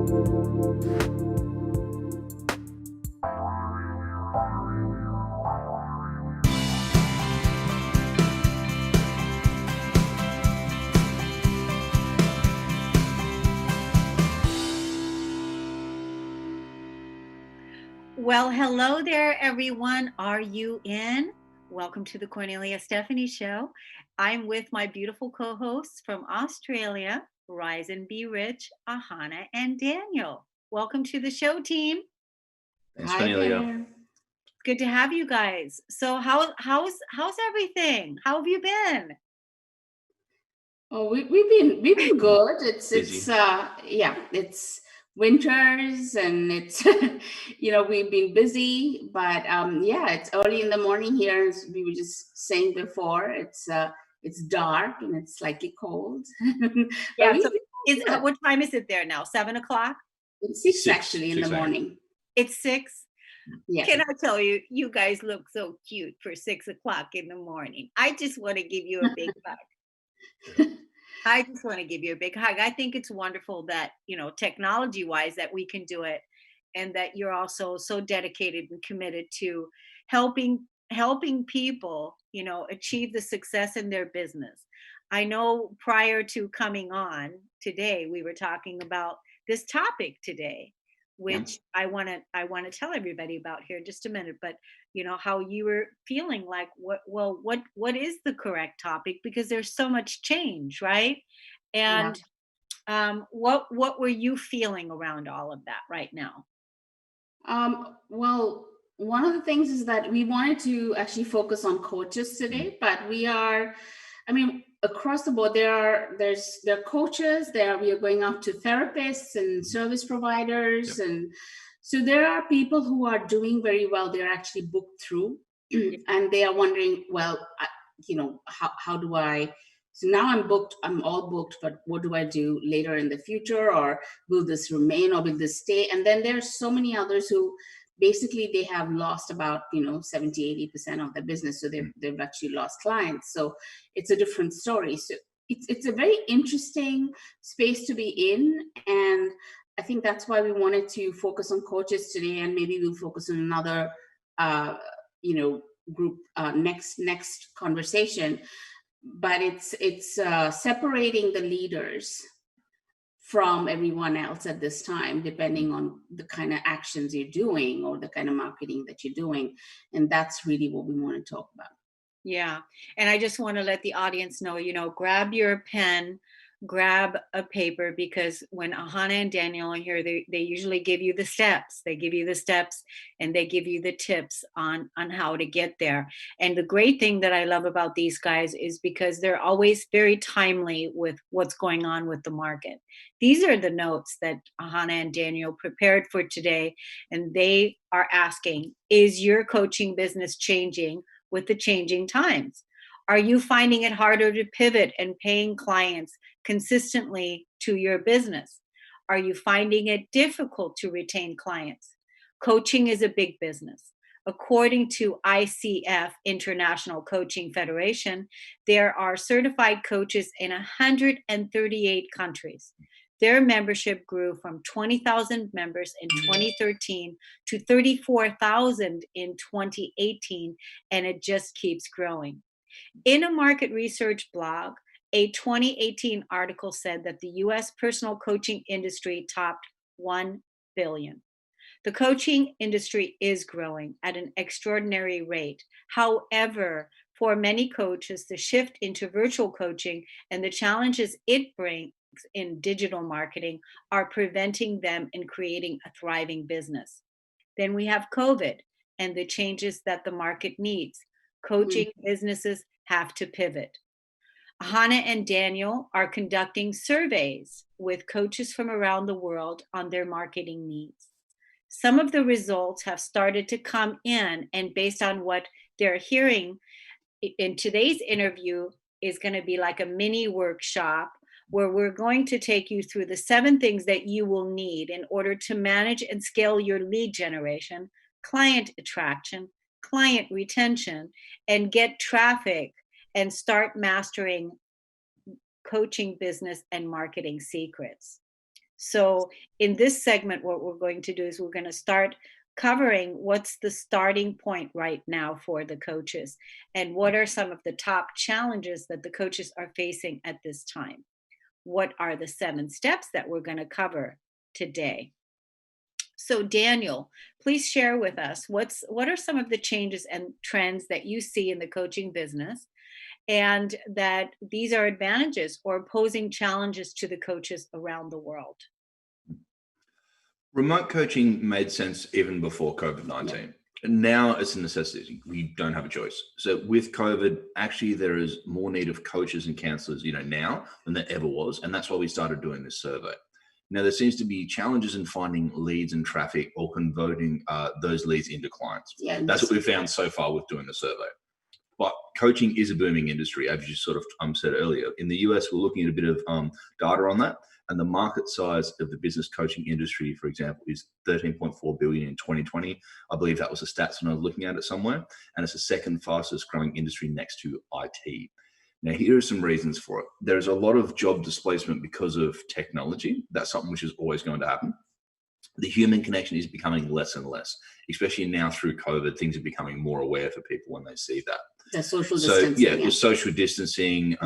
Well, hello there, everyone. Are you in? Welcome to the Kornelia Stephanie Show. I'm with my beautiful co-hosts from Australia, Rise and Be Rich, Ahana and Daniel. Welcome to the show, team. Thanks, Kornelia. Good to have you guys. So, how's everything? How have you been? Oh, we've been good. It's winters and it's we've been busy, but it's early in the morning here. As we were just saying before, it's dark and it's slightly cold. Yeah. So what time is it there now? 7 o'clock? It's 6 actually in the morning. It's 6. Yeah. Can I tell you, you guys look so cute for 6 o'clock in the morning. I just want to give you a big hug. I just want to give you a big hug. I think it's wonderful that, technology wise, that we can do it, and that you're also so dedicated and committed to helping people, achieve the success in their business. I know prior to coming on today, we were talking about this topic today, which I want to tell everybody about here in just a minute, but how you were feeling like what is the correct topic, because there's so much change, right? And what were you feeling around all of that right now? Well, one of the things is that we wanted to actually focus on coaches today, but we are, across the board, there are coaches, we are going up to therapists and service providers. Yep. And so there are people who are doing very well. They're actually booked through and they are wondering, well, how do I, so now I'm all booked, but what do I do later in the future? Or will this remain or will this stay? And then there's so many others who basically they have lost about 70-80% of their business, so they've actually lost clients. So it's a different story. So it's a very interesting space to be in, and I think that's why we wanted to focus on coaches today, and maybe we'll focus on another group next conversation. But it's separating the leaders from everyone else at this time, depending on the kind of actions you're doing or the kind of marketing that you're doing. And that's really what we want to talk about. Yeah. And I just want to let the audience know, grab your pen, grab a paper, because when Ahana and Daniel are here, they usually give you the steps. They give you the steps and they give you the tips on how to get there. And the great thing that I love about these guys is because they're always very timely with what's going on with the market. These are the notes that Ahana and Daniel prepared for today. And they are asking, is your coaching business changing with the changing times? Are you finding it harder to pivot and paying clients consistently to your business? Are you finding it difficult to retain clients? Coaching is a big business. According to ICF, International Coaching Federation, there are certified coaches in 138 countries. Their membership grew from 20,000 members in 2013 to 34,000 in 2018, and it just keeps growing. In a market research blog, a 2018 article said that the U.S. personal coaching industry topped 1 billion. The coaching industry is growing at an extraordinary rate. However, for many coaches, the shift into virtual coaching and the challenges it brings in digital marketing are preventing them in creating a thriving business. Then we have COVID and the changes that the market needs. Coaching businesses have to pivot. Ahana and Daniel are conducting surveys with coaches from around the world on their marketing needs. Some of the results have started to come in, and based on what they're hearing in today's interview is going to be like a mini workshop where we're going to take you through the 7 things that you will need in order to manage and scale your lead generation, client attraction, client retention, and get traffic and start mastering coaching business and marketing secrets. So in this segment, what we're going to do is we're going to start covering what's the starting point right now for the coaches and what are some of the top challenges that the coaches are facing at this time. What are the 7 steps that we're going to cover today? So Daniel, please share with us what are some of the changes and trends that you see in the coaching business, and that these are advantages or posing challenges to the coaches around the world. Remote coaching made sense even before COVID-19. And now it's a necessity. We don't have a choice. So with COVID, actually there is more need of coaches and counselors, now than there ever was. And that's why we started doing this survey. Now, there seems to be challenges in finding leads and traffic or converting those leads into clients. Yeah, that's what we've found so far with doing the survey. But coaching is a booming industry, as you sort of said earlier. In the US, we're looking at a bit of data on that. And the market size of the business coaching industry, for example, is 13.4 billion in 2020. I believe that was the stats when I was looking at it somewhere. And it's the second fastest growing industry next to IT. Now, here are some reasons for it. There's a lot of job displacement because of technology. That's something which is always going to happen. The human connection is becoming less and less, especially now through COVID. Things are becoming more aware for people when they see that. The social distancing. The social distancing,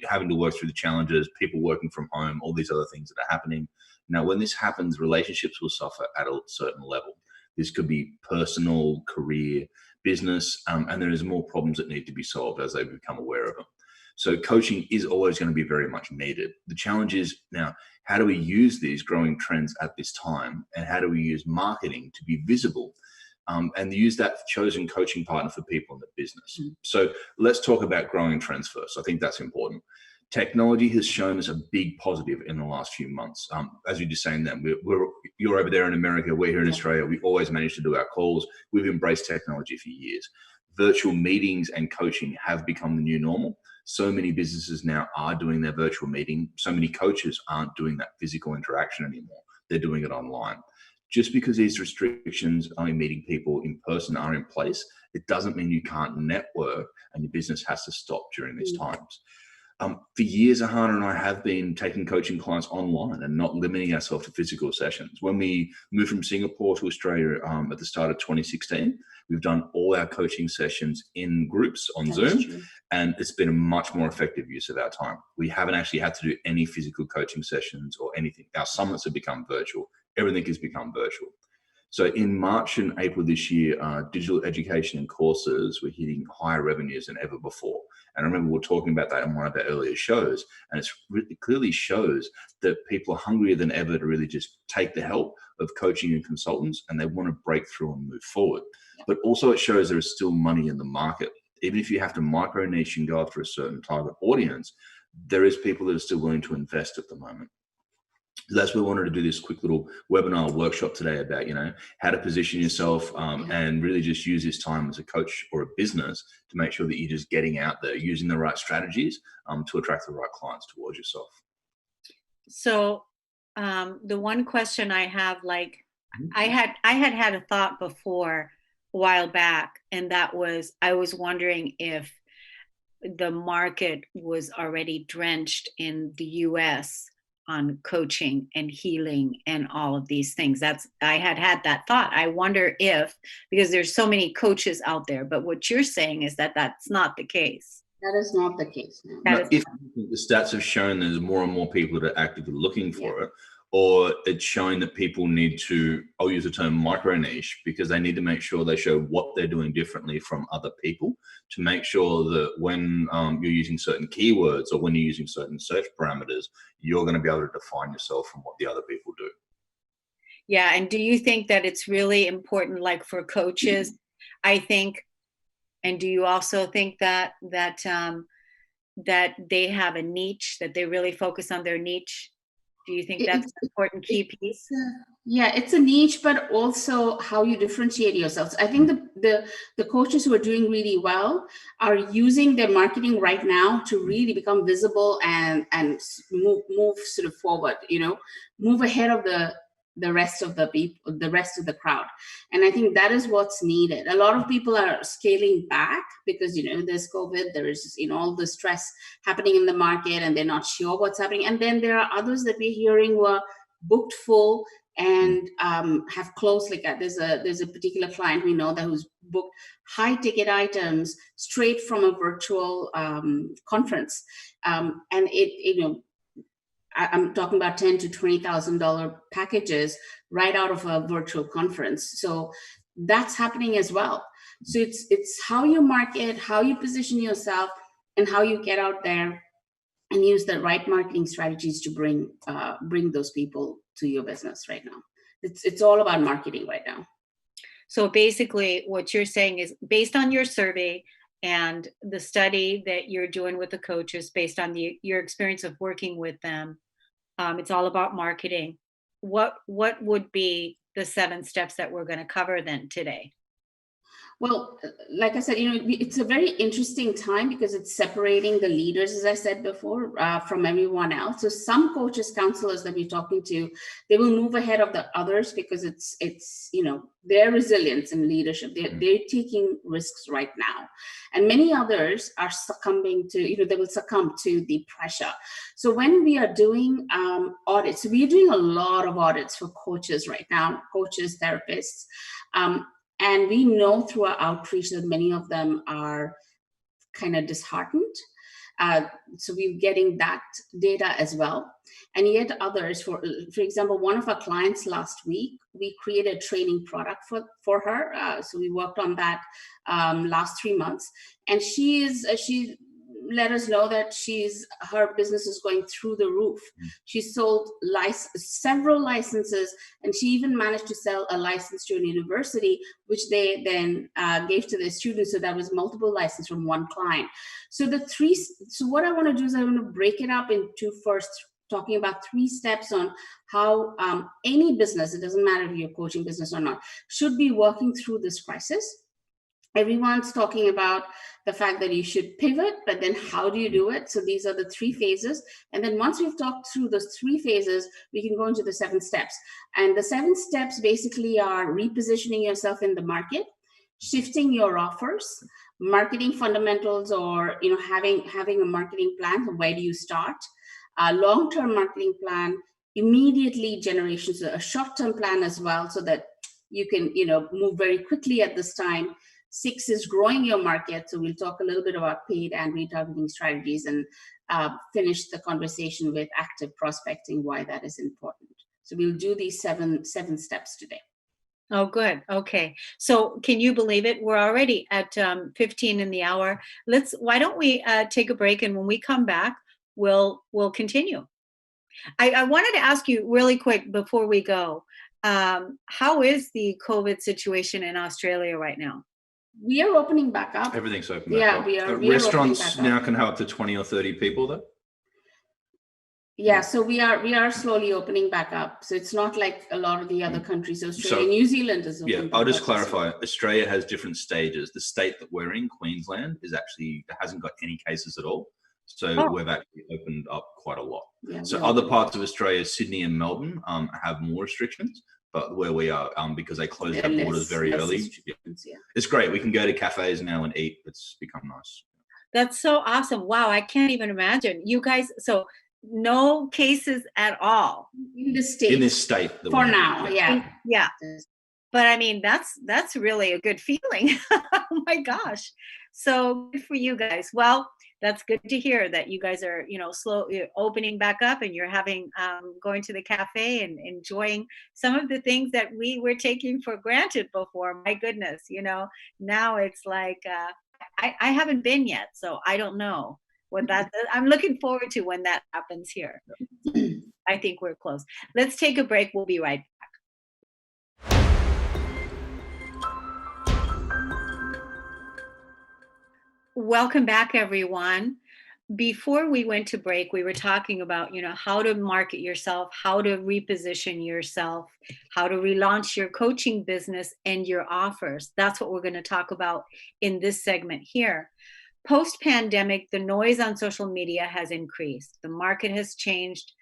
having to work through the challenges, people working from home, all these other things that are happening. Now, when this happens, relationships will suffer at a certain level. This could be personal, career, business, and there is more problems that need to be solved as they become aware of them. So coaching is always going to be very much needed. The challenge is now, how do we use these growing trends at this time? And how do we use marketing to be visible and use that chosen coaching partner for people in the business? So let's talk about growing trends first. I think that's important. Technology has shown us a big positive in the last few months. As you're just saying that, you're over there in America, we're here in Australia. We've always managed to do our calls. We've embraced technology for years. Virtual meetings and coaching have become the new normal. So many businesses now are doing their virtual meeting. So many coaches aren't doing that physical interaction anymore. They're doing it online. Just because these restrictions, only meeting people in person, are in place, it doesn't mean you can't network and your business has to stop during these times. For years, Ahana and I have been taking coaching clients online and not limiting ourselves to physical sessions. When we moved from Singapore to Australia at the start of 2016, we've done all our coaching sessions in groups on Zoom, and it's been a much more effective use of our time. We haven't actually had to do any physical coaching sessions or anything. Our summits have become virtual. Everything has become virtual. So in March and April this year, digital education and courses were hitting higher revenues than ever before. And I remember we were talking about that in one of our earlier shows. And it really clearly shows that people are hungrier than ever to really just take the help of coaching and consultants, and they want to break through and move forward. But also it shows there is still money in the market. Even if you have to micro niche and go after a certain target audience, there is people that are still willing to invest at the moment. That's why we wanted to do this quick little webinar workshop today about, how to position yourself and really just use this time as a coach or a business to make sure that you're just getting out there, using the right strategies to attract the right clients towards yourself. So the one question I have, I had a thought before a while back, and that was, I was wondering if the market was already drenched in the US on coaching and healing and all of these things. I had that thought. I wonder if, because there's so many coaches out there, but what you're saying is that that's not the case. That is not the case. No, if the stats have shown there's more and more people that are actively looking for it, or it's showing that people need to, I'll use the term micro niche, because they need to make sure they show what they're doing differently from other people to make sure that when you're using certain keywords or when you're using certain search parameters, you're going to be able to define yourself from what the other people do. Yeah. And do you think that it's really important, like for coaches, I think, and do you also think that they have a niche, that they really focus on their niche? Do you think that's an important key piece? Yeah, it's a niche, but also how you differentiate yourselves. I think the coaches who are doing really well are using their marketing right now to really become visible and move sort of forward, move ahead of the rest of the people, the rest of the crowd. And I think that is what's needed. A lot of people are scaling back because, there's COVID, there is, all the stress happening in the market and they're not sure what's happening. And then there are others that we're hearing were booked full and have closed. Like there's a particular client we know that who's booked high ticket items straight from a virtual conference, and I'm talking about $10,000 to $20,000 packages right out of a virtual conference. So that's happening as well. So it's how you market, how you position yourself, and how you get out there and use the right marketing strategies to bring those people to your business right now. It's all about marketing right now. So basically what you're saying is, based on your survey and the study that you're doing with the coaches, based on your experience of working with them, it's all about marketing. What would be the 7 steps that we're going to cover then today? Well, like I said, it's a very interesting time because it's separating the leaders, as I said before, from everyone else. So some coaches, counselors that we're talking to, they will move ahead of the others because it's their resilience and leadership. They're taking risks right now, and many others are succumbing to, they will succumb to the pressure. So when we are doing audits, so we're doing a lot of audits for coaches right now, coaches, therapists. And we know through our outreach that many of them are kind of disheartened. So we're getting that data as well. And yet others, for example, one of our clients last week, we created a training product for her. So we worked on that last 3 months. And she let us know that her business is going through the roof. She sold several licenses, and she even managed to sell a license to a university, which they then gave to their students. So that was multiple licenses from one client. So what I want to do is I want to break it up into first talking about 3 steps on how any business, it doesn't matter if you're a coaching business or not, should be working through this crisis. Everyone's talking about the fact that you should pivot, but then how do you do it? So these are the 3 phases. And then once we've talked through those 3 phases, we can go into the 7 steps. And the 7 steps basically are repositioning yourself in the market, shifting your offers, marketing fundamentals, or having a marketing plan. Where do you start? A long-term marketing plan, immediately generations, a short-term plan as well, so that you can move very quickly at this time. 6 is growing your market. So we'll talk a little bit about paid and retargeting strategies, and finish the conversation with active prospecting, why that is important. So we'll do these seven steps today. Oh, good. Okay. So can you believe it? We're already at 15 in the hour. Why don't we take a break, and when we come back, we'll continue. I wanted to ask you really quick before we go, how is the COVID situation in Australia right now? We are opening back up. Everything's open back up. We are restaurants now can have up to 20 or 30 people though? Yeah, so we are slowly opening back up. So it's not like a lot of the other countries. Australia, New Zealand is open. Yeah, I'll just clarify. Australia has different stages. The state that we're in, Queensland, hasn't got any cases at all. So we've actually opened up quite a lot. Yeah, so other parts of Australia, Sydney and Melbourne, have more restrictions. But where we are, because they closed their borders very early. Yeah. It's great. We can go to cafes now and eat. It's become nice. That's so awesome. Wow, I can't even imagine. You guys, so no cases at all. In this state. For now, yeah. Yeah. But I mean, that's really a good feeling. Oh my gosh. So good for you guys. Well, that's good to hear that you guys are, opening back up, and you're having going to the cafe and enjoying some of the things that we were taking for granted before. My goodness, now it's like I haven't been yet, so I don't know what that. I'm looking forward to when that happens here. I think we're close. Let's take a break. We'll be right back. Welcome back, everyone. Before we went to break, we were talking about, how to market yourself, how to reposition yourself, how to relaunch your coaching business and your offers. That's what we're going to talk about in this segment here. Post-pandemic, the noise on social media has increased. The market has changed.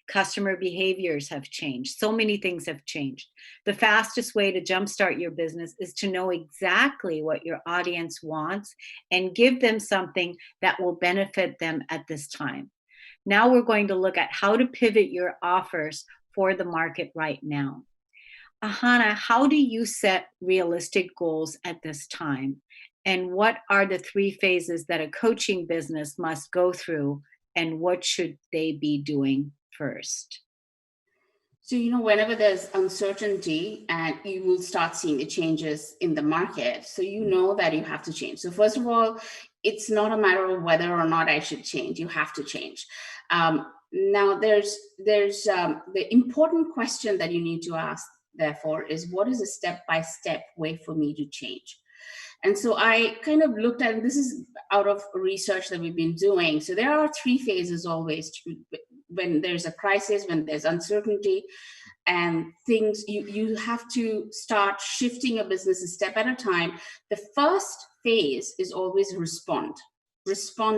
Customer behaviors have changed. So many things have changed. The fastest way to jumpstart your business is to know exactly what your audience wants and give them something that will benefit them at this time. Now we're going to look at how to pivot your offers for the market right now. Ahana, how do you set realistic goals at this time? And what are the 3 phases that a coaching business must go through? And what should they be doing first? So, whenever there's uncertainty, and you will start seeing the changes in the market. So, that you have to change. So, first of all, it's not a matter of whether or not I should change. You have to change. Now, there's the important question that you need to ask, therefore, is what is a step-by-step way for me to change? And so I kind of looked at, and this is out of research that we've been doing. So there are 3 phases always when there's a crisis, when there's uncertainty and things, you have to start shifting a business a step at a time. The first phase is always respond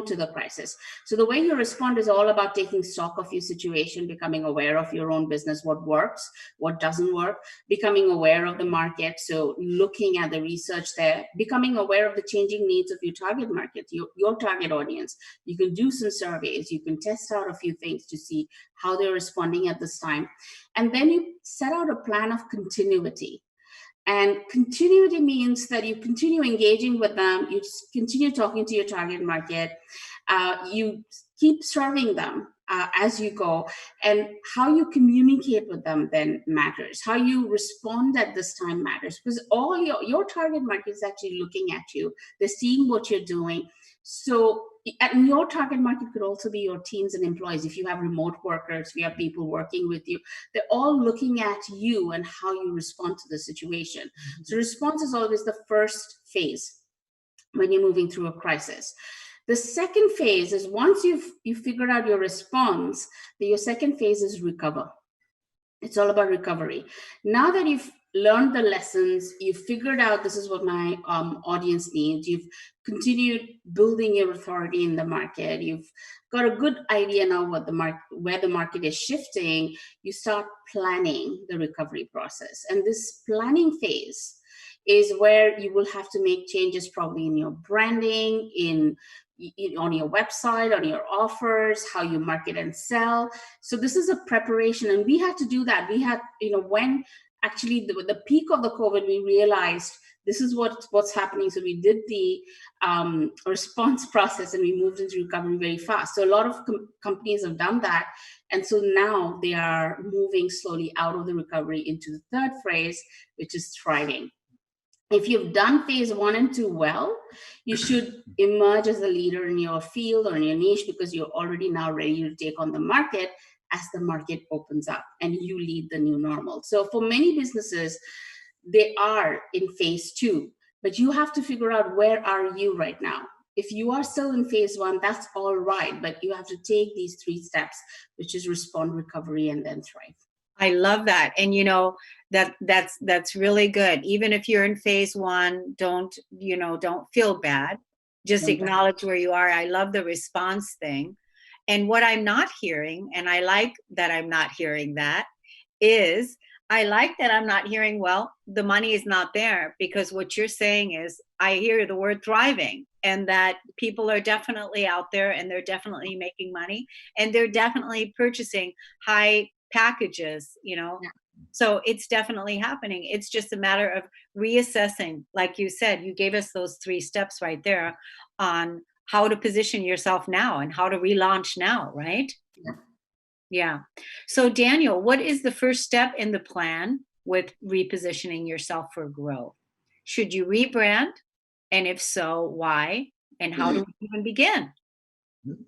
to the crisis. So the way you respond is all about taking stock of your situation, becoming aware of your own business, what works, what doesn't work, becoming aware of the market. So looking at the research there, becoming aware of the changing needs of your target market, your target audience. You can do some surveys, you can test out a few things to see how they're responding at this time. And then you set out a plan of continuity. And continuity means that you continue engaging with them, you continue talking to your target market, you keep serving them as you go, and how you communicate with them then matters. How you respond at this time matters, because all your target market is actually looking at you. They're seeing what you're doing. So, and your target market could also be your teams and employees. If you have remote workers, if you have people working with you, they're all looking at you and how you respond to the situation. Mm-hmm. So response is always the first phase when you're moving through a crisis. The second phase is once you've figured out your response, your second phase is recover. It's all about recovery. Now that you've learned the lessons, you've figured out this is what my audience needs, you've continued building your authority in the market, you've got a good idea now where the market is shifting, you start planning the recovery process. And this planning phase is where you will have to make changes probably in your branding, on your website, on your offers, how you market and sell. So this is a preparation, and we had to do that. We had, when actually the peak of the COVID, we realized this is what's happening. So we did the response process, and we moved into recovery very fast. So a lot of companies have done that. And so now they are moving slowly out of the recovery into the third phase, which is thriving. If you've done phase 1 and 2 well, you should emerge as a leader in your field or in your niche, because you're already now ready to take on the market as the market opens up and you lead the new normal. So for many businesses, they are in phase 2, but you have to figure out where are you right now. If you are still in phase 1, that's all right, but you have to take these 3 steps, which is respond, recovery, and then thrive. I love that. And that's really good. Even if you're in phase 1, don't feel bad. Just acknowledge where you are. I love the response thing. And what I'm not hearing, and I like that I'm not hearing that, is I like that I'm not hearing, well, the money is not there, because what you're saying is I hear the word thriving, and that people are definitely out there and they're definitely making money and they're definitely purchasing high packages, Yeah. So it's definitely happening. It's just a matter of reassessing. Like you said, you gave us those 3 steps right there on how to position yourself now and how to relaunch now, right? Yeah. So Daniel, what is the first step in the plan with repositioning yourself for growth? Should you rebrand? And if so, why? And how do we even begin?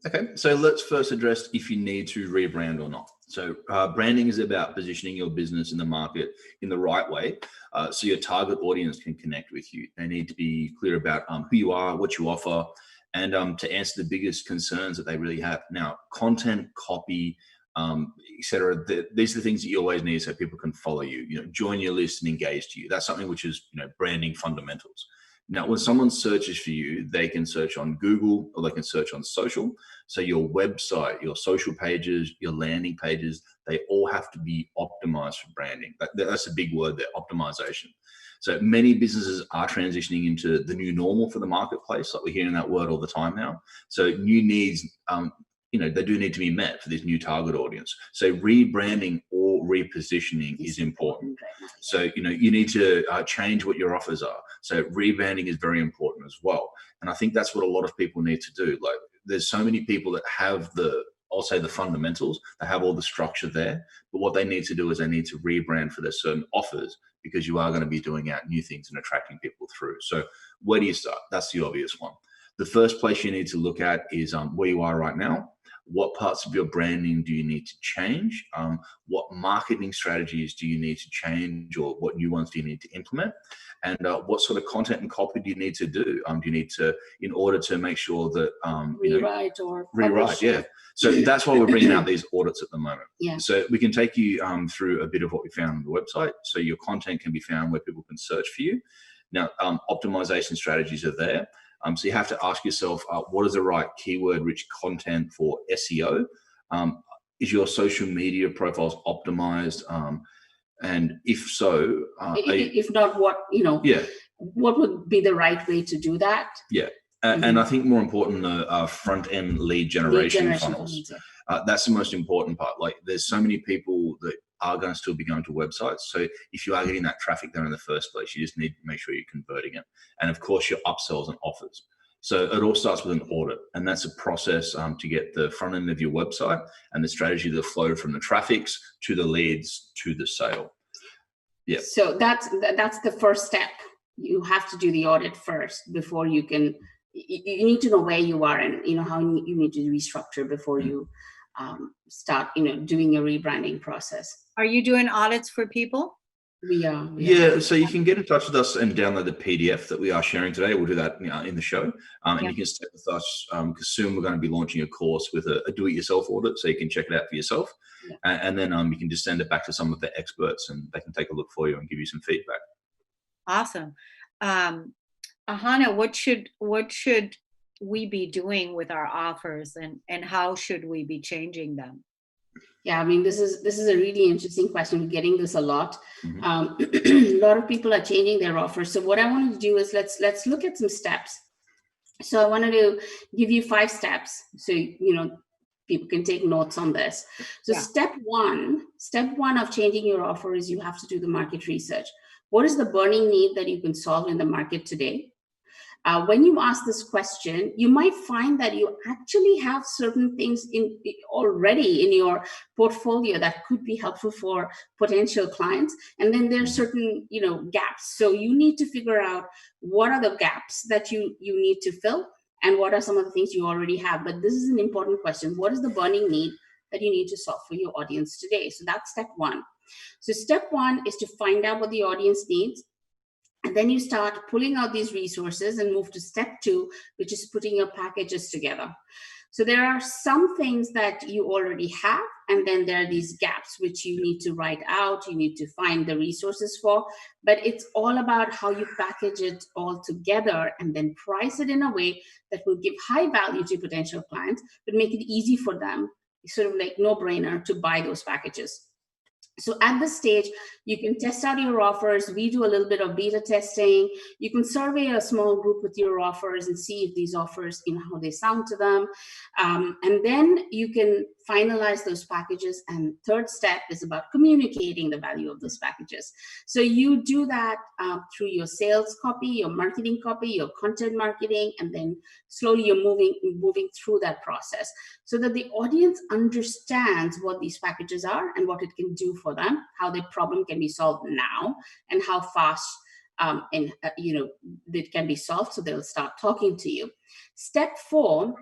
Okay, so let's first address if you need to rebrand or not. So branding is about positioning your business in the market in the right way, so your target audience can connect with you. They need to be clear about who you are, what you offer, and to answer the biggest concerns that they really have. Now, content, copy, etc. These are the things that you always need so people can follow you. Join your list and engage to you. That's something which is branding fundamentals. Now, when someone searches for you, they can search on Google or they can search on social. So your website, your social pages, your landing pages, they all have to be optimized for branding. That's a big word there, optimization. So many businesses are transitioning into the new normal for the marketplace. Like we're hearing that word all the time now. So new needs they do need to be met for this new target audience. So rebranding or repositioning is important. Right now. So, you need to change what your offers are. So rebranding is very important as well. And I think that's what a lot of people need to do. Like, there's so many people that have I'll say the fundamentals, they have all the structure there, but what they need to do is they need to rebrand for their certain offers, because you are going to be doing out new things and attracting people through. So where do you start? That's the obvious one. The first place you need to look at is where you are right now. What parts of your branding do you need to change? What marketing strategies do you need to change, or what new ones do you need to implement? And what sort of content and copy do you need to do? Do you need to, in order to make sure that rewrite? Yeah. So that's why we're bringing out these audits at the moment. Yeah. So we can take you through a bit of what we found on the website. So your content can be found where people can search for you. Now, optimization strategies are there. So you have to ask yourself, what is the right keyword-rich content for SEO? Is your social media profiles optimized? And if so, if not, what what would be the right way to do that? Yeah. And I think more important, front-end lead generation funnels. That's the most important part. Like, there's so many people that are going to still be going to websites. So if you are getting that traffic there in the first place, you just need to make sure you're converting it. And of course, your upsells and offers. So it all starts with an audit, and that's a process to get the front end of your website and the strategy that flow from the traffics to the leads to the sale. Yeah. So that's the first step. You have to do the audit first before you can. You need to know where you are, and how you need to restructure before you start doing a rebranding process. Are you doing audits for people? We are. Yeah, so you can get in touch with us and download the PDF that we are sharing today. We'll do that in the show. And you can stay with us because soon we're going to be launching a course with a do-it-yourself audit, so you can check it out for yourself. Yeah. And then you can just send it back to some of the experts, and they can take a look for you and give you some feedback. Awesome. Ahana, what should we be doing with our offers, and how should we be changing them? Yeah, I mean, this is a really interesting question. We're getting this a lot. Mm-hmm. A lot of people are changing their offers. So what I wanted to do is let's look at some steps. So I wanted to give you 5 steps, so people can take notes on this. So step one of changing your offer is you have to do the market research. What is the burning need that you can solve in the market today? When you ask this question, you might find that you actually have certain things already in your portfolio that could be helpful for potential clients. And then there's certain, gaps. So you need to figure out what are the gaps that you need to fill, and what are some of the things you already have. But this is an important question. What is the burning need that you need to solve for your audience today? So that's step one. So step one is to find out what the audience needs. And then you start pulling out these resources and move to step 2, which is putting your packages together. So there are some things that you already have, and then there are these gaps which you need to write out, you need to find the resources for, but it's all about how you package it all together and then price it in a way that will give high value to potential clients, but make it easy for them, sort of like no-brainer to buy those packages. So at this stage, you can test out your offers. We do a little bit of beta testing. You can survey a small group with your offers and see if these offers, how they sound to them. And then you can finalize those packages. And third step is about communicating the value of those packages. So you do that through your sales copy, your marketing copy, your content marketing, and then slowly you're moving through that process so that the audience understands what these packages are and what it can do for them, how their problem can be solved now, and how fast it can be solved, so they'll start talking to you. Step 4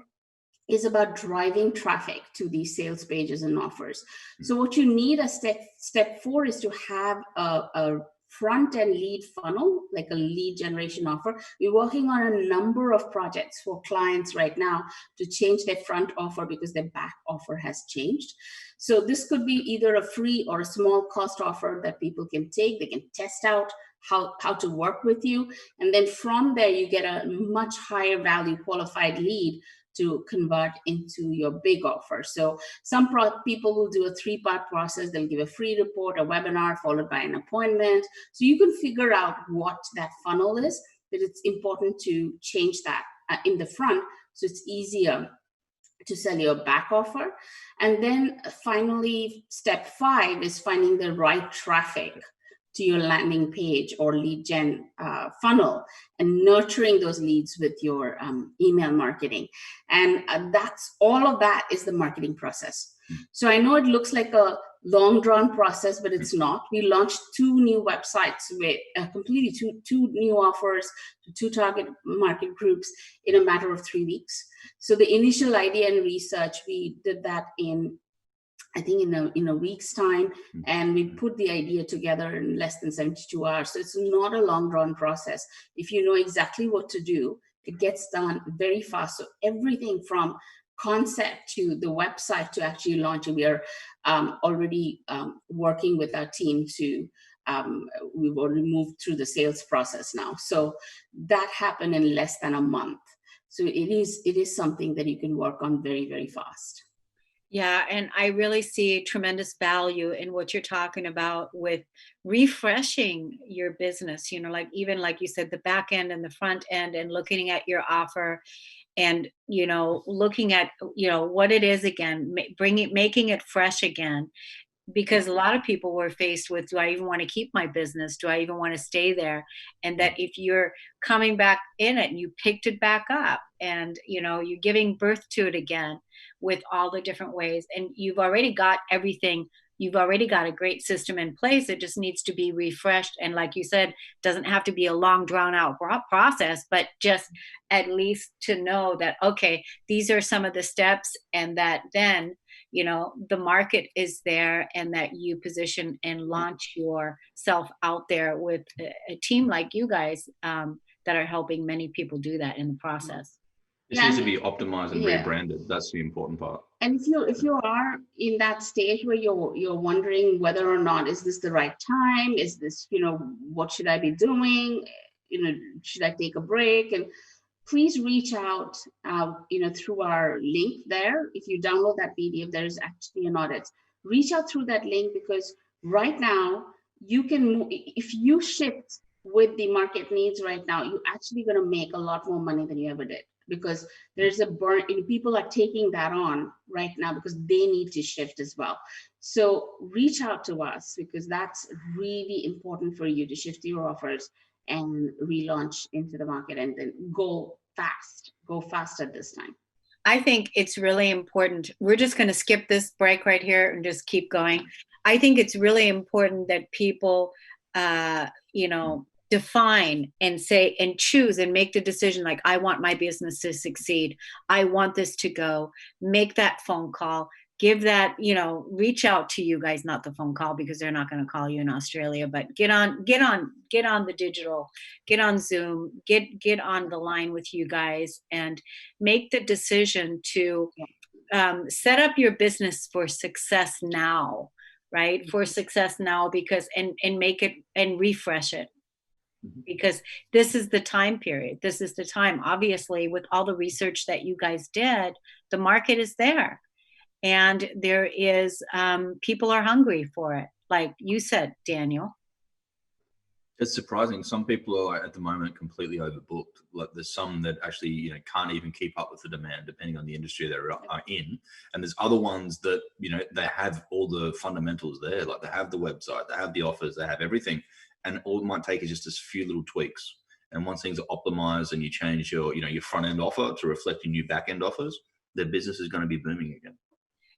is about driving traffic to these sales pages and offers. So what you need as step 4 is to have a front-end lead funnel, like a lead generation offer. We're working on a number of projects for clients right now to change their front offer because their back offer has changed. So this could be either a free or a small cost offer that people can take. They can test out how to work with you. And then from there, you get a much higher value qualified lead to convert into your big offer. So some people will do a 3-part process. They'll give a free report, a webinar, followed by an appointment. So you can figure out what that funnel is, but it's important to change that in the front so it's easier to sell your back offer. And then finally, step 5 is finding the right traffic to your landing page or lead gen funnel, and nurturing those leads with your email marketing. And that's all of that is the marketing process. So I know it looks like a long drawn process, but it's not. We launched 2 new websites with completely two new offers to 2 target market groups in a matter of 3 weeks. So the initial idea and research, we did that in, I think, in a week's time, and we put the idea together in less than 72 hours. So it's not a long drawn process. If you know exactly what to do, it gets done very fast. So everything from concept to the website to actually launching, we are already working with our team to, we've already moved through the sales process now. So that happened in less than a month. So it is something that you can work on very, very fast. Yeah, and I really see tremendous value in what you're talking about with refreshing your business, like even like you said, the back end and the front end, and looking at your offer and, looking at, what it is again, making it fresh again. Because a lot of people were faced with, do I even want to keep my business? Do I even want to stay there? And that if you're coming back in it and you picked it back up and, you're giving birth to it again with all the different ways, and you've already got everything, you've already got a great system in place. It just needs to be refreshed. And like you said, doesn't have to be a long drawn out process, but just at least to know that, okay, these are some of the steps, and that then the market is there, and that you position and launch yourself out there with a team like you guys that are helping many people do that in the process. It needs to be optimized and rebranded. That's the important part. And if you are in that stage where you're wondering whether or not is this the right time, is this, what should I be doing, should I take a break, and please reach out, through our link there. If you download that PDF, there is actually an audit. Reach out through that link, because right now you can, if you shift with the market needs right now, you're actually going to make a lot more money than you ever did, because there's a burn. People are taking that on right now because they need to shift as well. So reach out to us, because that's really important for you to shift your offers and relaunch into the market, and then go fast at this time. I think it's really important. We're just going to skip this break right here and just keep going. I think it's really important that people, define and say and choose and make the decision, like, I want my business to succeed. I want this to go. Make that phone call. Give that, reach out to you guys, not the phone call, because they're not going to call you in Australia, but get on the digital, get on Zoom, get on the line with you guys, and make the decision to set up your business for success now, right? For success now, because, and make it and refresh it. Because this is the time period. This is the time, obviously, with all the research that you guys did, the market is there. And there is, people are hungry for it. Like you said, Daniel. It's surprising. Some people are at the moment completely overbooked. Like there's some that actually, can't even keep up with the demand, depending on the industry they're in. And there's other ones that, they have all the fundamentals there. Like they have the website, they have the offers, they have everything. And all it might take is just a few little tweaks. And once things are optimized and you change your front end offer to reflect your new back end offers, their business is going to be booming again.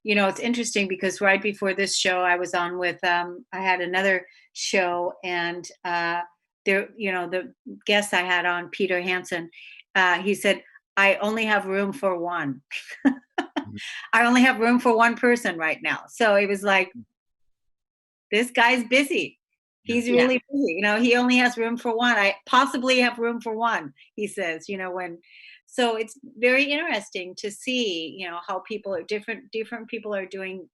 It's interesting because right before this show, I was on with, I had another show, and the guest I had on, Peter Hansen, he said, I only have room for one. I only have room for one person right now. So it was like, this guy's busy. He's really busy. He only has room for one. I possibly have room for one, he says, so it's very interesting to see, how people are different people are doing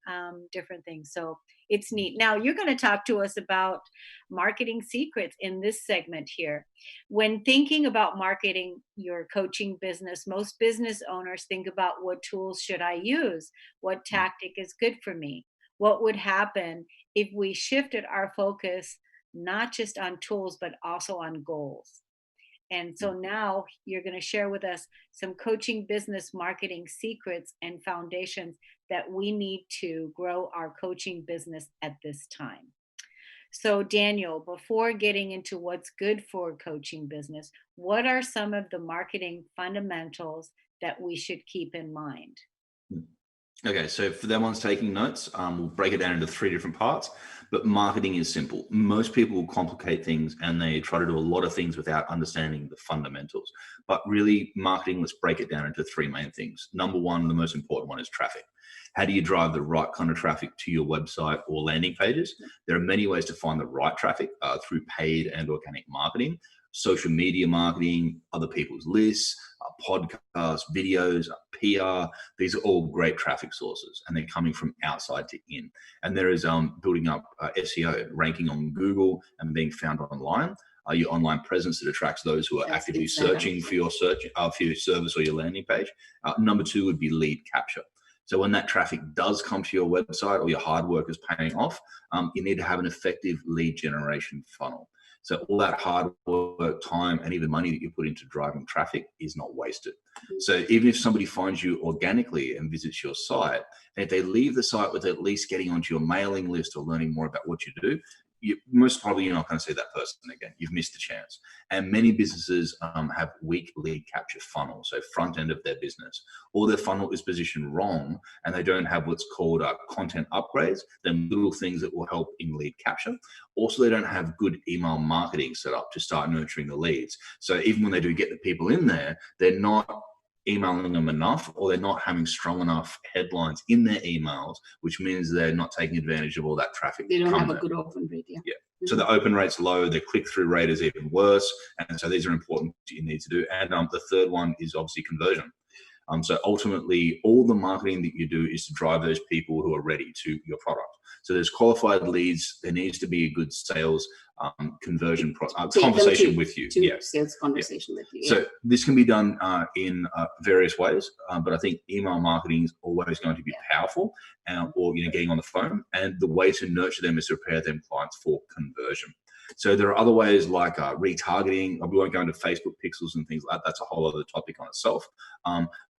different things. So it's neat. Now you're going to talk to us about marketing secrets in this segment here. When thinking about marketing your coaching business, most business owners think about, what tools should I use? What tactic is good for me? What would happen if we shifted our focus not just on tools, but also on goals? And so now you're going to share with us some coaching business marketing secrets and foundations that we need to grow our coaching business at this time. So, Daniel, before getting into what's good for coaching business, what are some of the marketing fundamentals that we should keep in mind? Okay, so for them ones taking notes, we'll break it down into 3 different parts, but marketing is simple. Most people will complicate things and they try to do a lot of things without understanding the fundamentals. But really, marketing, let's break it down into 3 main things. Number 1, the most important one is traffic. How do you drive the right kind of traffic to your website or landing pages? There are many ways to find the right traffic through paid and organic marketing, social media marketing, other people's lists, podcasts, videos, PR. These are all great traffic sources, and they're coming from outside to in. And there is building up SEO, ranking on Google and being found online. Your online presence that attracts those who are actively searching for your service or your landing page. Number 2 would be lead capture. So when that traffic does come to your website or your hard work is paying off, you need to have an effective lead generation funnel. So all that hard work, time, and even money that you put into driving traffic is not wasted. So even if somebody finds you organically and visits your site, and if they leave the site with at least getting onto your mailing list or learning more about what you do, most probably you're not going to see that person again. You've missed the chance. And many businesses have weak lead capture funnels, so front end of their business, or their funnel is positioned wrong and they don't have what's called content upgrades, then little things that will help in lead capture. Also, they don't have good email marketing set up to start nurturing the leads. So even when they do get the people in there, they're not emailing them enough, or they're not having strong enough headlines in their emails, which means they're not taking advantage of all that traffic. They don't have a good open rate. Yeah. So the open rate's low, the click-through rate is even worse. And so these are important you need to do. And the third one is obviously conversion. So ultimately, all the marketing that you do is to drive those people who are ready to your product. So there's qualified leads. There needs to be a good sales conversion conversation with you. Sales conversation with you. So this can be done in various ways, but I think email marketing is always going to be powerful, or getting on the phone. And the way to nurture them is to prepare them clients for conversion. So there are other ways like retargeting. We won't go into Facebook pixels and things like that. That's a whole other topic on itself.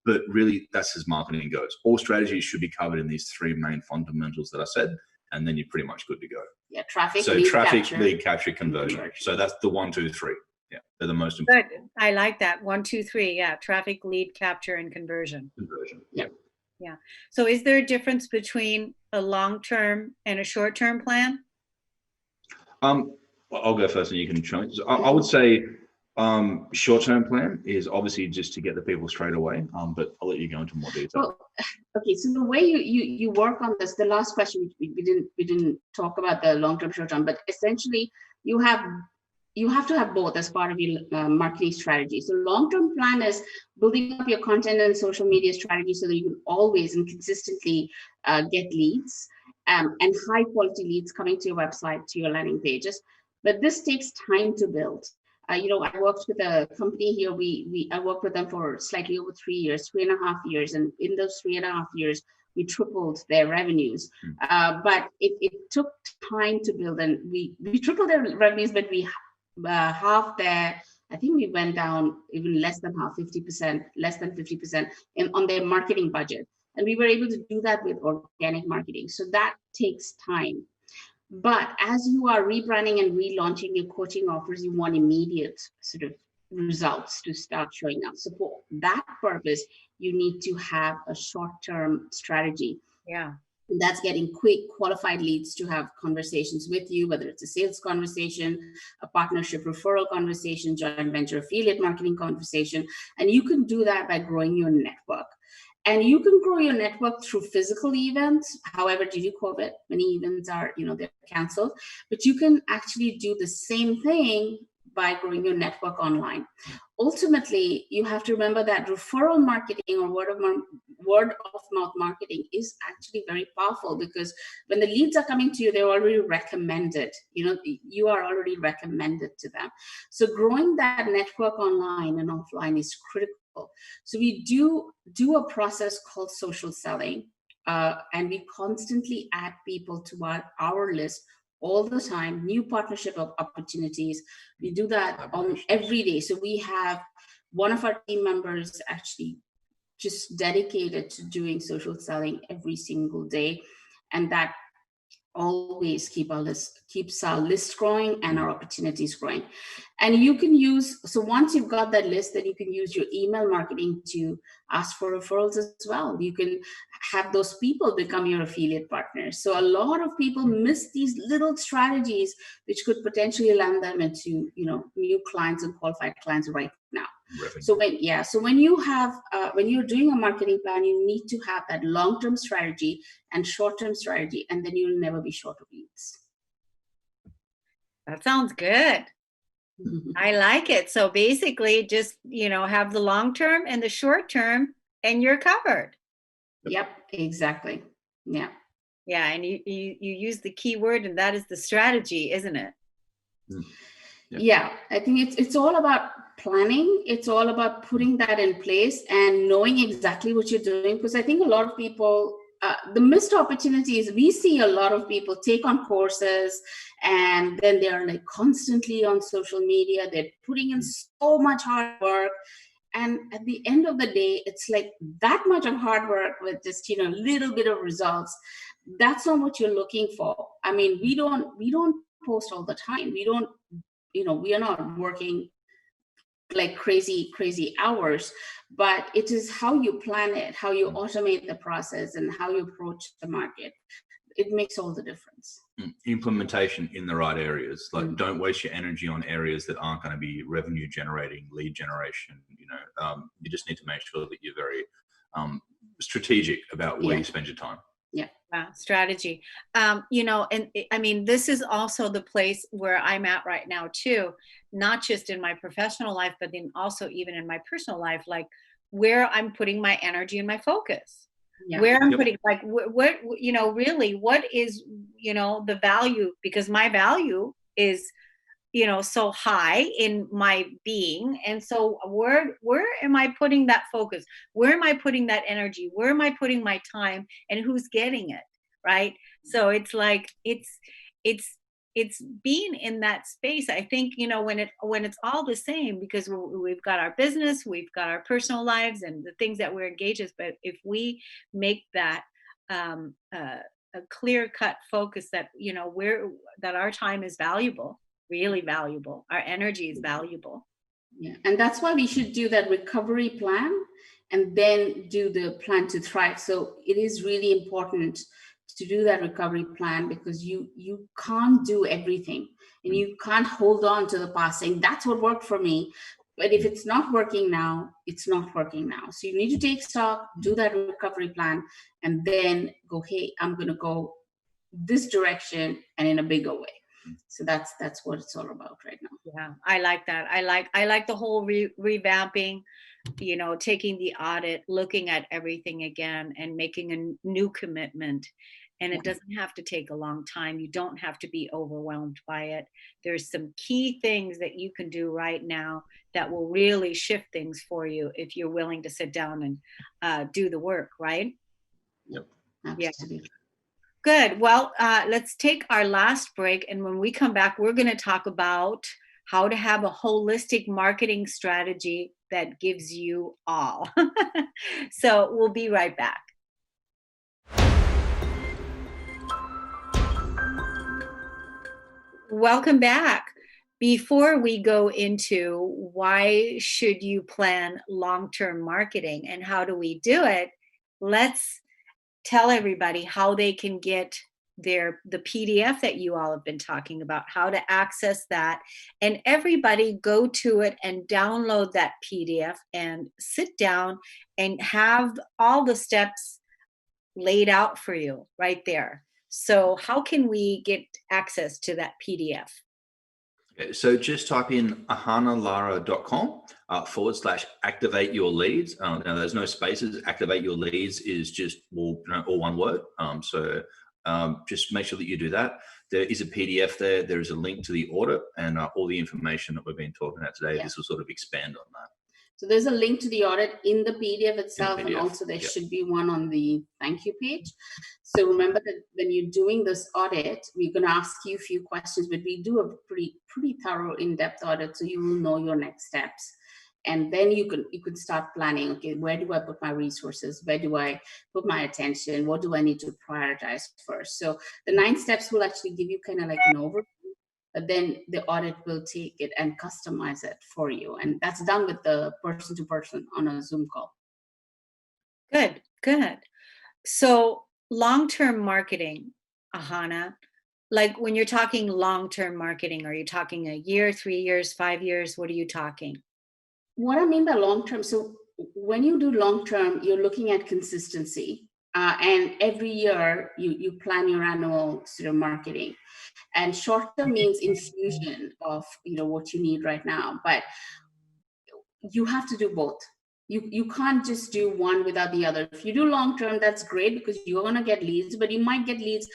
But really, that's as marketing goes. All strategies should be covered in these 3 main fundamentals that I said, and then you're pretty much good to go. Yeah, traffic, so traffic, lead capture, conversion. So that's the 1, 2, 3. Yeah, they're the most important. Good. I like that. 1, 2, 3. Yeah, traffic, lead capture, and conversion. Yeah. Yeah. So is there a difference between a long-term and a short-term plan? I'll go first, and you can join. So I would say short-term plan is obviously just to get the people straight away, but I'll let you go into more detail. Well, okay, so the way you work on this, the last question we didn't talk about the long-term, short-term, but essentially you have to have both as part of your marketing strategy. So long-term plan is building up your content and social media strategy so that you can always and consistently get leads and high-quality leads coming to your website, to your landing pages. But this takes time to build. I worked with a company here. I worked with them for slightly over 3 years, 3.5 years. And in those 3.5 years, we tripled their revenues. But it took time to build, and we tripled their revenues, but we half their, I think we went down even less than half, 50%, less than 50% on their marketing budget. And we were able to do that with organic marketing. So that takes time. But as you are rebranding and relaunching your coaching offers, you want immediate sort of results to start showing up. So for that purpose, you need to have a short-term strategy. Yeah. And that's getting quick qualified leads to have conversations with you, whether it's a sales conversation, a partnership referral conversation, joint venture affiliate marketing conversation. And you can do that by growing your network. And you can grow your network through physical events. However, due to COVID, many events are, they're canceled. But you can actually do the same thing by growing your network online. Ultimately, you have to remember that referral marketing or word of mouth marketing is actually very powerful, because when the leads are coming to you, they're already recommended. You are already recommended to them. So growing that network online and offline is critical. So we do a process called social selling, and we constantly add people to our list all the time, new partnership opportunities. We do that on every day. So we have one of our team members actually just dedicated to doing social selling every single day. And that always keeps our list growing and our opportunities growing. And you can use, so once you've got that list, then you can use your email marketing to ask for referrals as well. You can have those people become your affiliate partners. So a lot of people miss these little strategies which could potentially land them into, new clients and qualified clients right now. Revenue. So when you have when you're doing a marketing plan, you need to have that long-term strategy and short-term strategy, and then you'll never be short of leads. That sounds good. I like it. So basically just, have the long term and the short term and you're covered. Yep, exactly. Yeah. Yeah. And you use the key word, and that is the strategy, isn't it? Yeah, I think it's all about planning. It's all about putting that in place and knowing exactly what you're doing. Because I think a lot of people, the missed opportunities, we see a lot of people take on courses and then they're like constantly on social media. They're putting in so much hard work. And at the end of the day, it's like that much of hard work with just, little bit of results. That's not what you're looking for. I mean, we don't post all the time. We don't, we are not working like crazy hours, but it is how you plan it, how you automate the process, and how you approach the market. It makes all the difference. Implementation in the right areas. Like, don't waste your energy on areas that aren't going to be revenue generating, lead generation. You just need to make sure that you're very strategic about where you spend your time. Yeah. Strategy. And I mean, this is also the place where I'm at right now too, not just in my professional life, but then also even in my personal life, like where I'm putting my energy and my focus, where I'm putting, like, what, really, what is, the value, because my value is, so high in my being. And so where am I putting that focus? Where am I putting that energy? Where am I putting my time, and who's getting it? Right. So it's like, it's being in that space. I think, when it's all the same, because we've got our business, we've got our personal lives and the things that we're engaged with. But if we make that, a clear cut focus that, that our time is valuable, really valuable, our energy is valuable. Yeah, and that's why we should do that recovery plan and then do the plan to thrive. So it is really important to do that recovery plan, because you can't do everything, and you can't hold on to the past saying that's what worked for me. But if it's not working now, it's not working now. So you need to take stock, do that recovery plan, and then go, hey, I'm going to go this direction and in a bigger way. So that's what it's all about right now. Yeah, I like that. I like the whole revamping, taking the audit, looking at everything again, and making a new commitment. And it doesn't have to take a long time. You don't have to be overwhelmed by it. There's some key things that you can do right now that will really shift things for you if you're willing to sit down and do the work, right? Yep, absolutely. Yeah. Good. Well, let's take our last break. And when we come back, we're going to talk about how to have a holistic marketing strategy that gives you all. So we'll be right back. Welcome back. Before we go into why should you plan long-term marketing and how do we do it, let's tell everybody how they can get the PDF that you all have been talking about, how to access that. And everybody go to it and download that PDF and sit down and have all the steps laid out for you right there. So how can we get access to that PDF? So just type in ahanalara.com /activate your leads. Now there's no spaces. Activate your leads is just all one word. So just make sure that you do that. There is a PDF there. There is a link to the audit and all the information that we've been talking about today. Yeah. This will sort of expand on that. So there's a link to the audit in the PDF itself, PDF, and also there should be one on the thank you page. So remember that when you're doing this audit, we're going to ask you a few questions, but we do a pretty thorough, in-depth audit, so you will know your next steps. And then you could start planning, okay, where do I put my resources? Where do I put my attention? What do I need to prioritize first? So the 9 steps will actually give you kind of like an overview, but then the audit will take it and customize it for you. And that's done with the person to person on a Zoom call. Good, good. So long-term marketing, Ahana, like when you're talking long-term marketing, are you talking a year, 3 years, 5 years? What are you talking? What I mean by long-term, so when you do long-term, you're looking at consistency. And every year you plan your annual sort of marketing. And short-term means infusion of what you need right now. But you have to do both. You can't just do one without the other. If you do long-term, that's great because you're going to get leads, but you might get leads,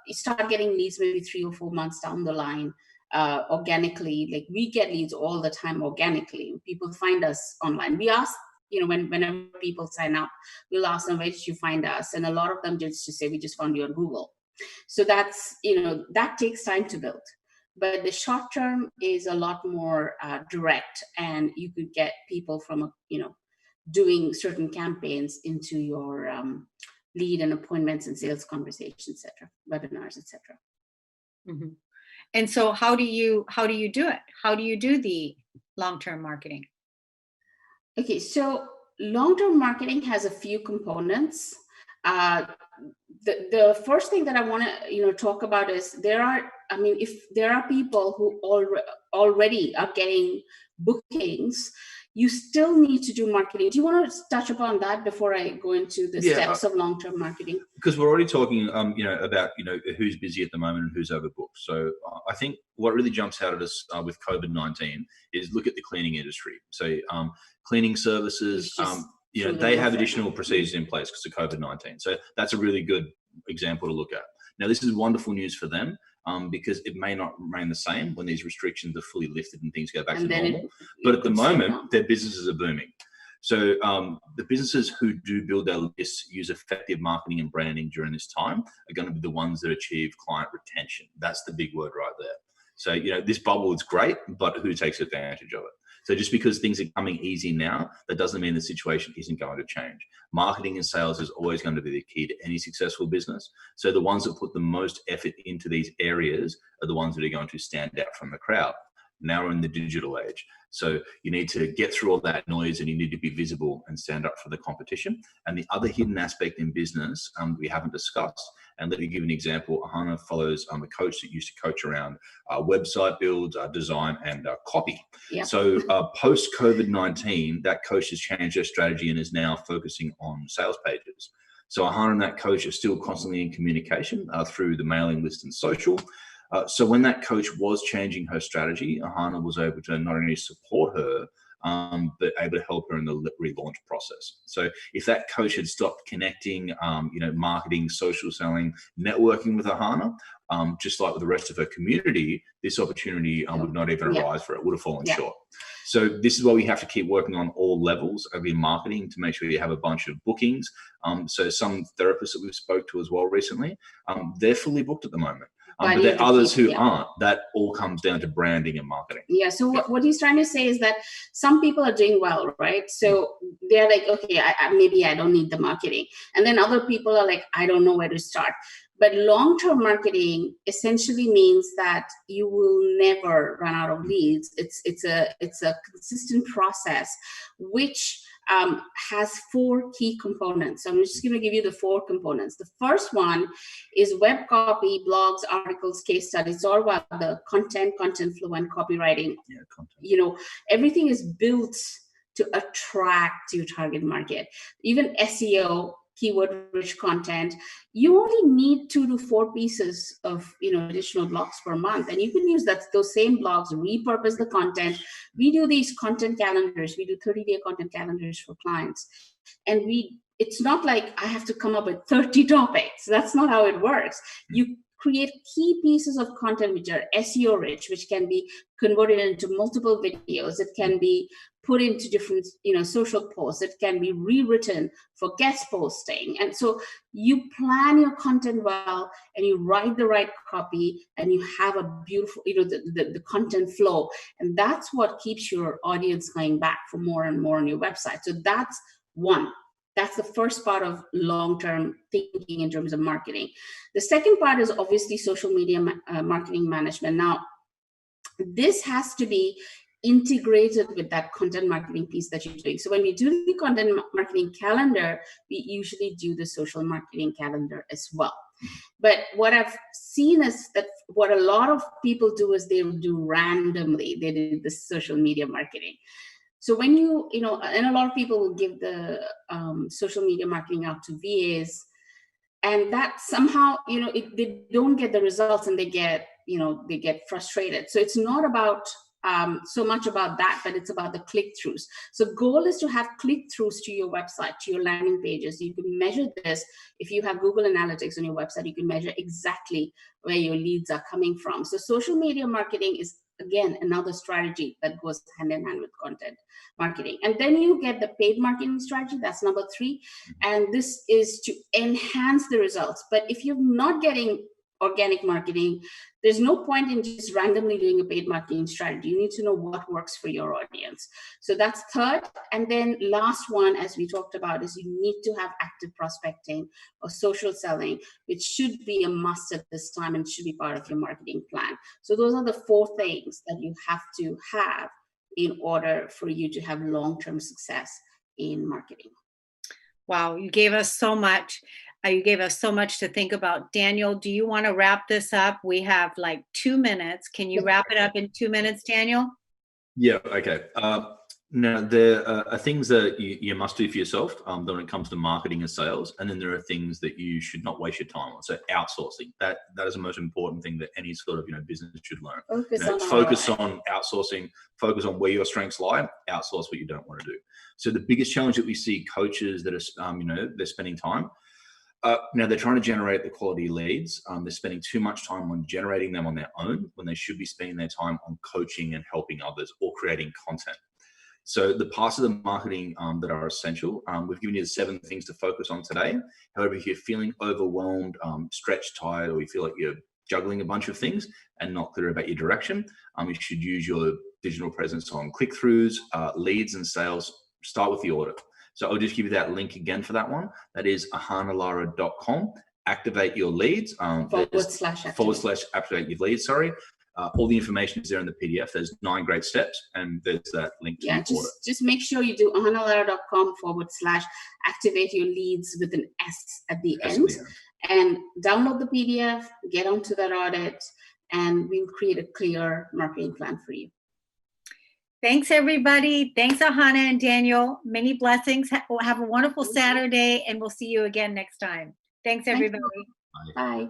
you start getting leads maybe 3 or 4 months down the line. Organically, like we get leads all the time organically. People find us online. We ask, whenever people sign up, we'll ask them, where did you find us? And a lot of them just say, we just found you on Google. So that's, that takes time to build. But the short term is a lot more direct, and you could get people from, doing certain campaigns into your lead and appointments and sales conversations, et cetera, webinars, et cetera. Mm-hmm. And so how do you do it? How do you do the long-term marketing? Okay, so long-term marketing has a few components. The first thing that I want to talk about is if there are people who already are getting bookings, you still need to do marketing. Do you want to touch upon that before I go into the steps of long-term marketing? Because we're already talking, about who's busy at the moment and who's overbooked. So I think what really jumps out at us with COVID-19 is look at the cleaning industry. So cleaning services, they have additional procedures in place because of COVID-19. So that's a really good example to look at. Now, this is wonderful news for them. Because it may not remain the same when these restrictions are fully lifted and things go back to normal. But at the moment, their businesses are booming. So the businesses who do build their lists, use effective marketing and branding during this time are going to be the ones that achieve client retention. That's the big word right there. So, this bubble is great, but who takes advantage of it? So just because things are coming easy now, that doesn't mean the situation isn't going to change. Marketing and sales is always going to be the key to any successful business. So the ones that put the most effort into these areas are the ones that are going to stand out from the crowd. Now we're in the digital age. So you need to get through all that noise and you need to be visible and stand up for the competition. And the other hidden aspect in business we haven't discussed, and let me give an example. Ahana follows a coach that used to coach around website builds, design, and copy. Yep. So post-COVID-19, that coach has changed their strategy and is now focusing on sales pages. So Ahana and that coach are still constantly in communication through the mailing list and social. So when that coach was changing her strategy, Ahana was able to not only support her, but able to help her in the relaunch process. So if that coach had stopped connecting, marketing, social selling, networking with Ahana, just like with the rest of her community, this opportunity would not even arise for it, would have fallen short. So this is why we have to keep working on all levels of your marketing to make sure you have a bunch of bookings. So some therapists that we've spoke to as well recently, they're fully booked at the moment. But there are others who aren't. That all comes down to branding and marketing. Yeah. So what he's trying to say is that some people are doing well, right? So they're like, okay, maybe I don't need the marketing. And then other people are like, I don't know where to start. But long-term marketing essentially means that you will never run out of leads. It's a consistent process, which has 4 key components. So I'm just going to give you the 4 components. The first one is web copy, blogs, articles, case studies. It's all about the content flow, and copywriting. Yeah, content. Everything is built to attract your target market. Even SEO, keyword-rich content, you only need 2 to 4 pieces of additional blogs per month, and you can use those same blogs, repurpose the content. We do these content calendars. We do 30-day content calendars for clients, and it's not like I have to come up with 30 topics. That's not how it works. You create key pieces of content which are SEO rich, which can be converted into multiple videos. It can be put into different, social posts. It can be rewritten for guest posting. And so you plan your content well, and you write the right copy, and you have a beautiful, the content flow. And that's what keeps your audience going back for more and more on your website. So that's one. That's the first part of long-term thinking in terms of marketing. The second part is obviously social media marketing management. Now, this has to be integrated with that content marketing piece that you're doing. So when we do the content marketing calendar, we usually do the social marketing calendar as well. But what I've seen is that what a lot of people do is they will do randomly. They do the social media marketing. So when and a lot of people will give the social media marketing out to VAs, and that somehow, they don't get the results, and they get frustrated. So it's not about so much about that, but it's about the click-throughs. So goal is to have click-throughs to your website, to your landing pages. You can measure this. If you have Google Analytics on your website, you can measure exactly where your leads are coming from. So social media marketing is, again, another strategy that goes hand in hand with content marketing. And then you get the paid marketing strategy. That's number 3. And this is to enhance the results. But if you're not getting organic marketing, there's no point in just randomly doing a paid marketing strategy. You need to know what works for your audience. So that's third. And then last one, as we talked about, is you need to have active prospecting or social selling, which should be a must at this time and should be part of your marketing plan. So those are the 4 things that you have to have in order for you to have long-term success in marketing. Wow, you gave us so much. You gave us so much to think about. Daniel, do you want to wrap this up? We have like 2 minutes. Can you wrap it up in 2 minutes, Daniel? Yeah, okay. Now, there are things that you must do for yourself when it comes to marketing and sales, and then there are things that you should not waste your time on. So outsourcing, that is the most important thing that any sort of business should learn. Focus on outsourcing, focus on where your strengths lie, outsource what you don't want to do. So the biggest challenge that we see coaches that are, they're spending time, now they're trying to generate the quality leads. They're spending too much time on generating them on their own when they should be spending their time on coaching and helping others or creating content. So the parts of the marketing that are essential, we've given you the 7 things to focus on today. However, if you're feeling overwhelmed, stretched, tired, or you feel like you're juggling a bunch of things and not clear about your direction, you should use your digital presence on click-throughs, leads, and sales. Start with the audit. So I'll just give you that link again for that one. That is ahanalara.com. Activate your leads. /activate your leads, sorry. All the information is there in the PDF. There's 9 great steps, and there's that link to the audit. Just make sure you do ahanalara.com /activate your leads with an S at the end. And download the PDF, get onto that audit, and we'll create a clear marketing plan for you. Thanks, everybody. Thanks, Ahana and Daniel. Many blessings. Have a wonderful Saturday, and we'll see you again next time. Thanks, everybody. Bye.